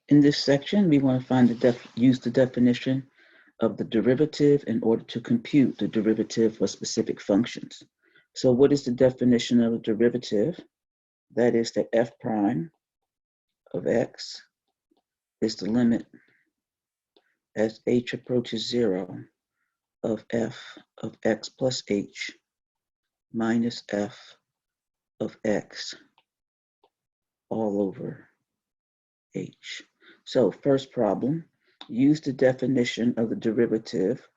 In this section, we want to find use the definition of the derivative in order to compute the derivative for specific functions. So what is the definition of a derivative? That is that f prime of x is the limit as h approaches 0 of f of x plus h minus f of x all over h. So first problem, use the definition of the derivative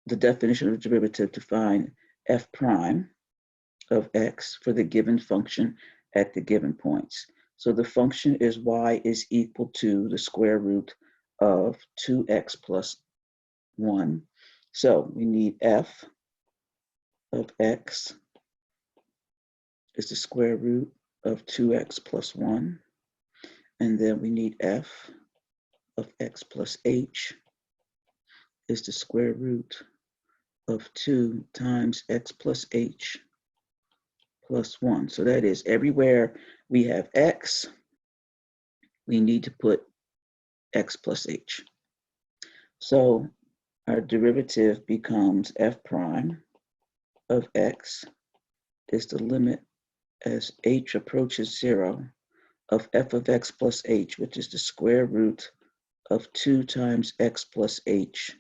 to find f prime of x for the given function at the given points. So the function is y is equal to the square root of 2x plus 1. So we need f of x is the square root of 2x plus 1. And then we need f of x plus h is the square root of 2 times x plus h plus 1. So that is everywhere we have x, we need to put x plus h. So our derivative becomes f prime of x is the limit as h approaches 0 of f of x plus h, which is the square root of 2 times x plus h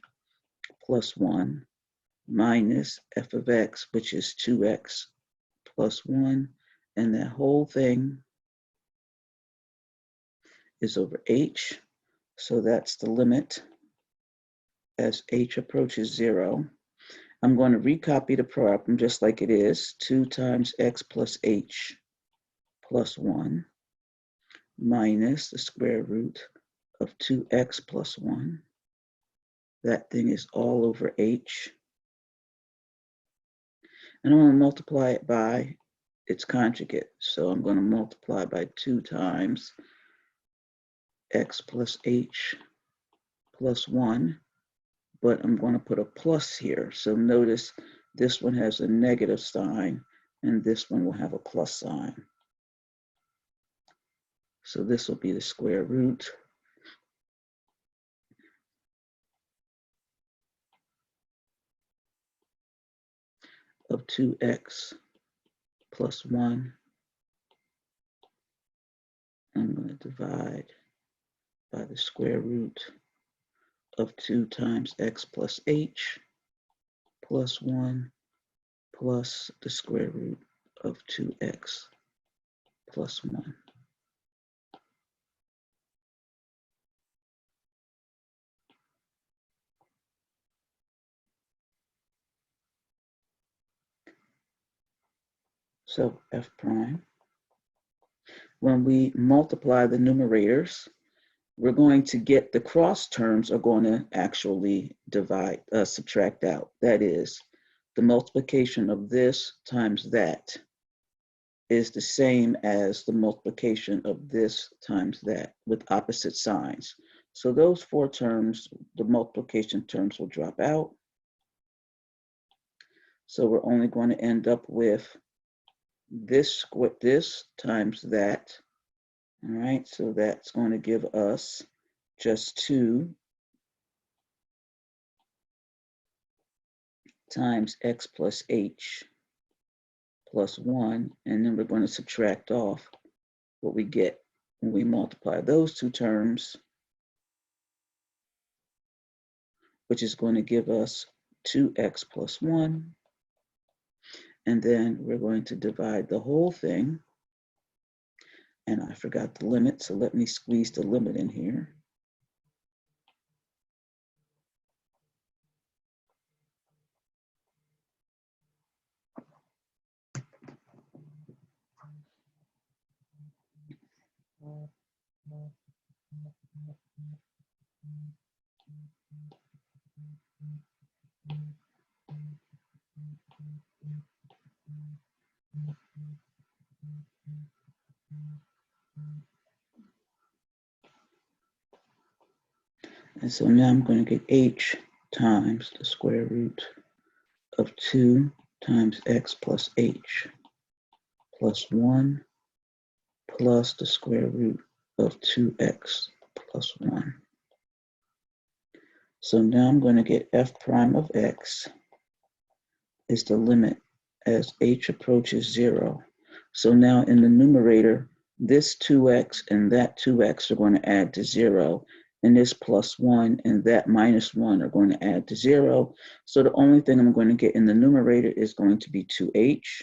plus 1 minus f of x, which is 2x plus 1, and that whole thing is over h. So that's the limit as h approaches 0. I'm going to recopy the problem just like it is, 2 times x plus h plus 1 minus the square root of 2x plus 1. That thing is all over h. And I'm going to multiply it by its conjugate. So I'm going to multiply by 2 times x plus h plus 1, but I'm going to put a plus here. So notice this one has a negative sign and this one will have a plus sign. So this will be the square root of 2x plus 1. I'm going to divide by the square root of 2 times x plus h plus 1 plus the square root of 2x plus 1. So f prime, when we multiply the numerators, we're going to get the cross terms are going to actually subtract out. That is, the multiplication of this times that is the same as the multiplication of this times that with opposite signs. So those 4 terms, the multiplication terms will drop out. So we're only going to end up with this times that. All right, so that's going to give us just 2 times x plus h plus 1, and then we're going to subtract off what we get when we multiply those 2 terms, which is going to give us 2x plus 1. And then we're going to divide the whole thing. And I forgot the limit, so let me squeeze the limit in here. And so now I'm going to get h times the square root of 2 times x plus h plus 1 plus the square root of 2x plus 1. So now I'm going to get f prime of x is the limit as h approaches 0. So now in the numerator, this 2x and that 2x are going to add to 0, and this plus 1 and that minus 1 are going to add to 0. So the only thing I'm going to get in the numerator is going to be 2h.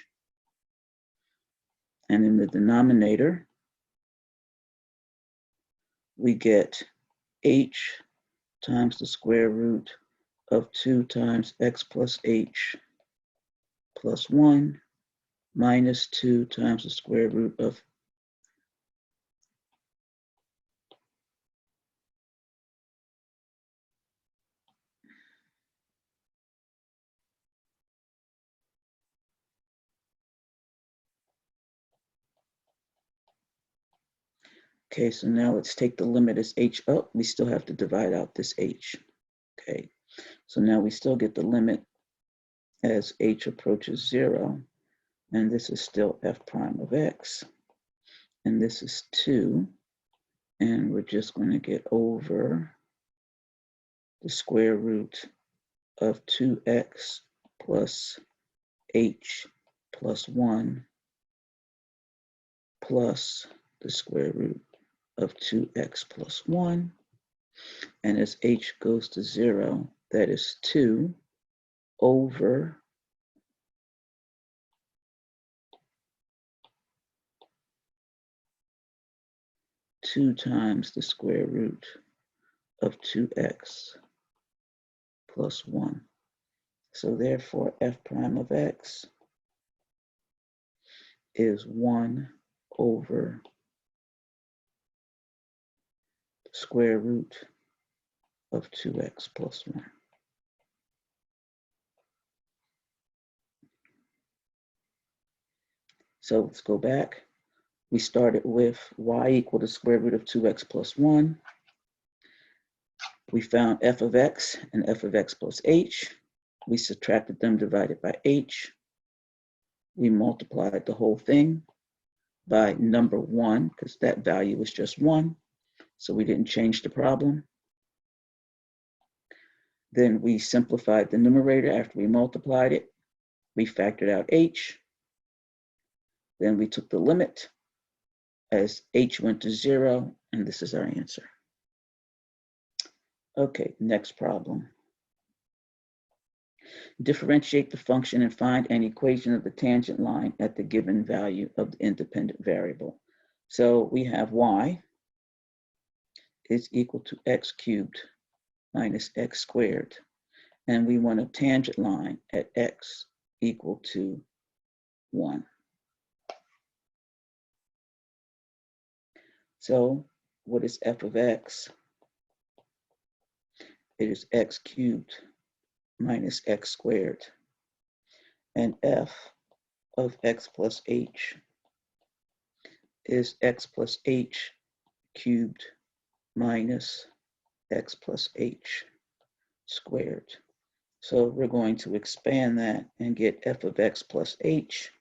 And in the denominator, we get h times the square root of 2 times x plus h plus 1 minus 2 times the square root of Okay, so now let's take the limit as h up. We still have to divide out this h. Okay, so now we still get the limit as h approaches 0. And this is still f prime of x. And this is 2. And we're just going to get over the square root of 2x plus h plus 1 plus the square root of 2x plus 1. And as h goes to 0, that is 2 over two times the square root of 2x plus 1. So therefore, f prime of x is 1 over the square root of 2x plus 1. So let's go back. We started with y equal to square root of 2x plus 1. We found f of x and f of x plus h. We subtracted them divided by h. We multiplied the whole thing by number 1, because that value was just 1. So we didn't change the problem. Then we simplified the numerator after we multiplied it. We factored out h. Then we took the limit as h went to 0, and this is our answer. Okay, next problem. Differentiate the function and find an equation of the tangent line at the given value of the independent variable. So we have y is equal to x cubed minus x squared. And we want a tangent line at x equal to 1. So what is f of x? It is x cubed minus x squared. And f of x plus h is x plus h cubed minus x plus h squared. So we're going to expand that and get f of x plus h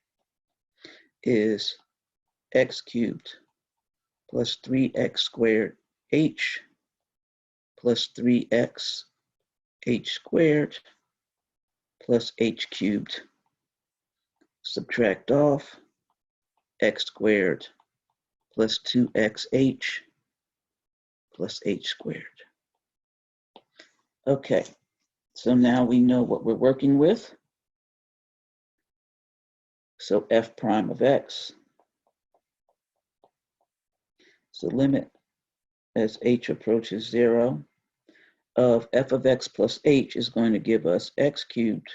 is x cubed plus 3x squared h plus 3x h squared plus h cubed. Subtract off x squared plus 2xh plus h squared. Okay, so now we know what we're working with. So f prime of x, so limit as h approaches 0 of f of x plus h is going to give us x cubed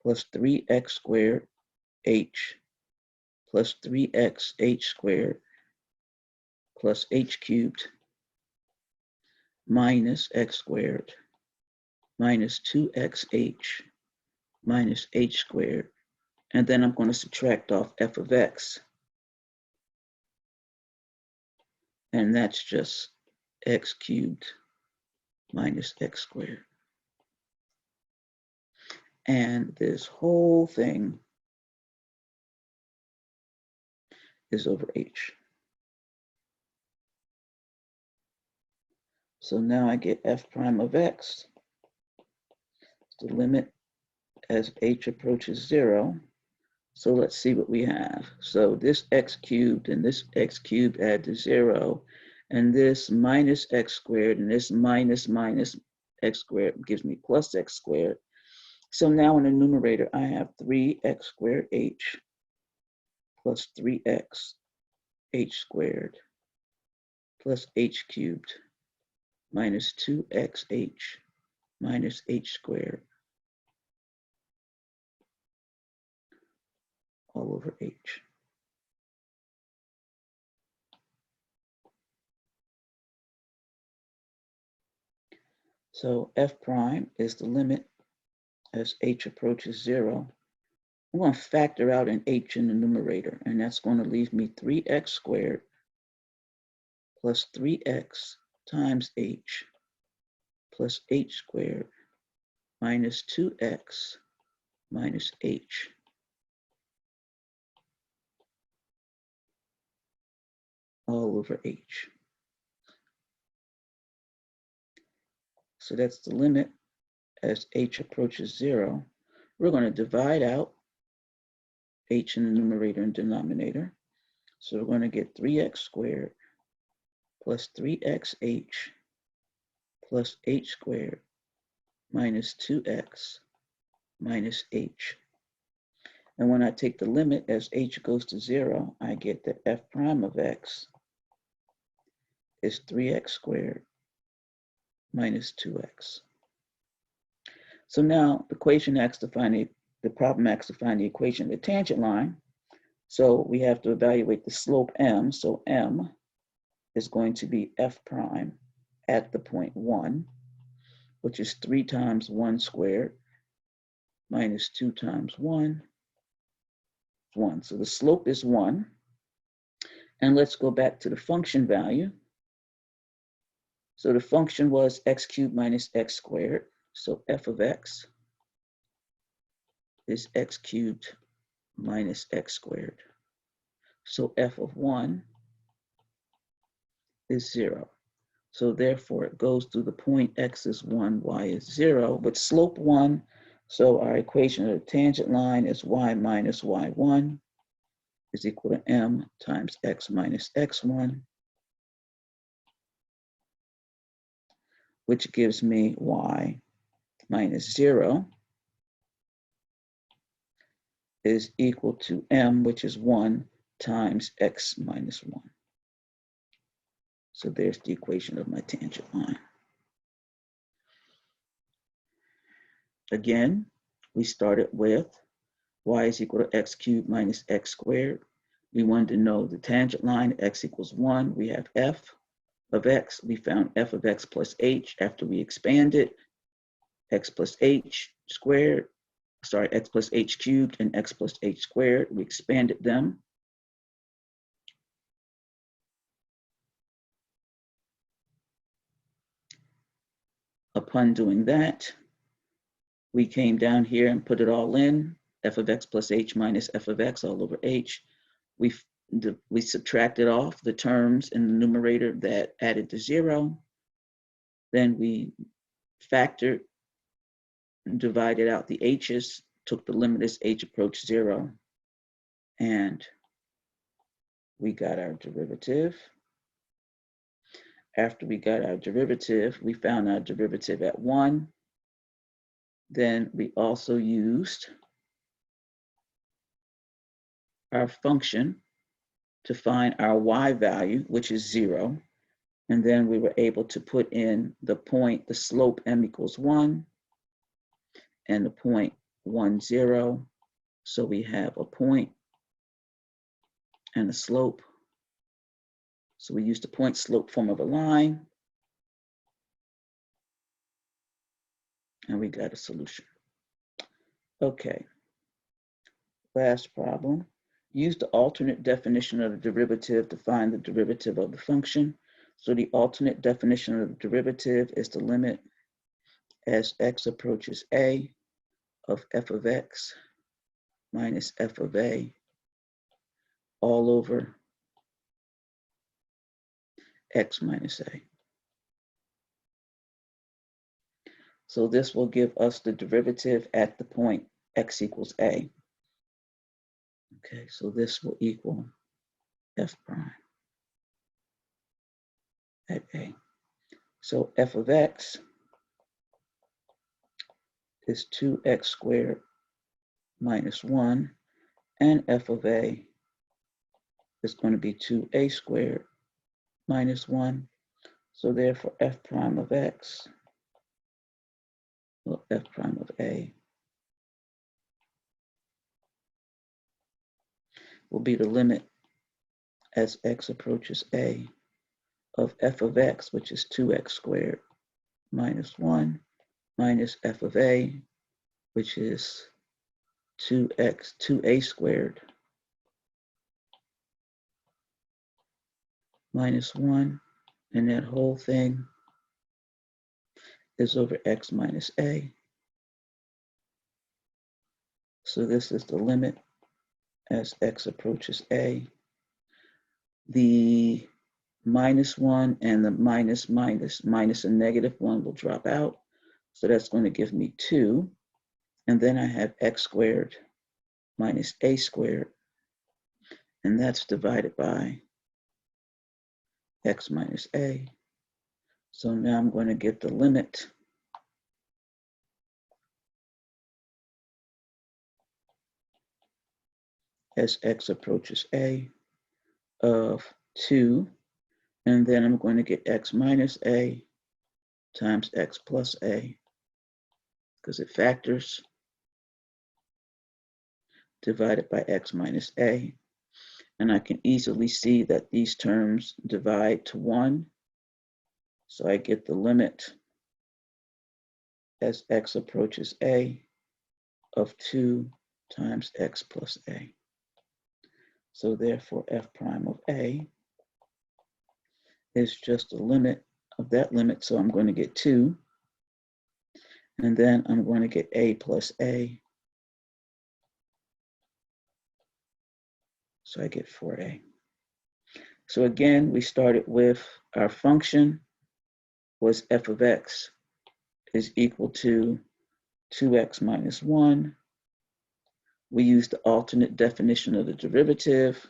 plus 3x squared h plus 3x h squared plus h cubed minus x squared minus 2xh minus h squared. And then I'm going to subtract off f of x. And that's just x cubed minus x squared. And this whole thing is over h. So now I get f prime of x, the limit as h approaches 0. So let's see what we have. So this x cubed and this x cubed add to 0, and this minus x squared and this minus x squared gives me plus x squared. So now in the numerator, I have 3x squared h plus 3x h squared plus h cubed minus 2xh minus h squared all over h. So f prime is the limit as h approaches 0. I'm going to factor out an h in the numerator, and that's going to leave me 3x squared plus 3x times h plus h squared minus 2x minus h all over h. So that's the limit as h approaches 0. We're going to divide out h in the numerator and denominator. So we're going to get 3x squared plus 3xh plus h squared minus 2x minus h. And when I take the limit as h goes to 0, I get that f prime of x is 3x squared minus 2x. So now the equation asks to find the problem asks to find the equation of the tangent line. So we have to evaluate the slope m. So m is going to be f prime at the point 1, which is 3 times 1 squared minus 2 times 1, 1. So the slope is 1. And let's go back to the function value. So the function was x cubed minus x squared. So f of x is x cubed minus x squared. So f of 1 is 0. So therefore it goes through the point x is 1, y is 0, with slope 1. So our equation of the tangent line is y minus y1 is equal to m times x minus x1, which gives me y minus 0 is equal to m, which is 1, times x minus 1. So there's the equation of my tangent line. Again, we started with y is equal to x cubed minus x squared. We wanted to know the tangent line, x equals 1. We have f of x. We found f of x plus h after we expanded x plus h squared, x plus h cubed and x plus h squared. We expanded them. Upon doing that, we came down here and put it all in, f of x plus h minus f of x all over h. We subtracted off the terms in the numerator that added to 0. Then we factored and divided out the h's, took the limit as h approached 0, and we got our derivative. After we got our derivative, we found our derivative at 1. Then we also used our function to find our y value, which is 0. And then we were able to put in the point, the slope m equals 1, and the point 1, 0. So we have a point and a slope. So we used the point slope form of a line, and we got a solution. Okay, last problem. Use the alternate definition of the derivative to find the derivative of the function. So the alternate definition of the derivative is the limit as x approaches a of f of x minus f of a all over x minus a. So this will give us the derivative at the point x equals a. Okay, so this will equal f prime at a. So f of x is 2x squared minus 1, and f of a is going to be 2a squared minus 1. So therefore, f prime of x, well, f prime of a will be the limit as x approaches a of f of x, which is 2x squared minus 1, minus f of a, which is 2a squared minus 1, and that whole thing is over x minus a. So this is the limit as x approaches a. The minus 1 and the minus a negative 1 will drop out. So that's going to give me 2. And then I have x squared minus a squared. And that's divided by x minus a. So now I'm going to get the limit as x approaches a of 2. And then I'm going to get x minus a times x plus a, because it factors, divided by x minus a. And I can easily see that these terms divide to 1. So I get the limit as x approaches a of 2 times x plus a. So therefore, f prime of a is just the limit of that limit. So I'm going to get 2. And then I'm going to get a plus a. So I get 4a. So again, we started with our function was f of x is equal to 2x minus 1. We used the alternate definition of the derivative.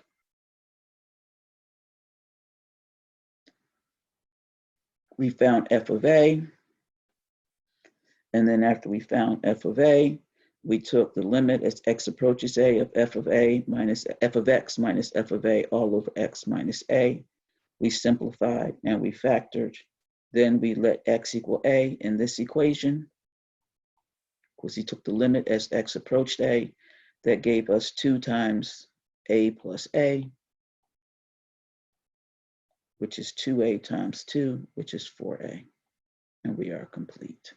We found f of a. And then after we found f of a, we took the limit as x approaches a of f of a minus f of x minus f of a all over x minus a. We simplified and we factored. Then we let x equal a in this equation. Of course, he took the limit as x approached a. That gave us 2 times a plus a, which is 2a times 2, which is 4a. And we are complete.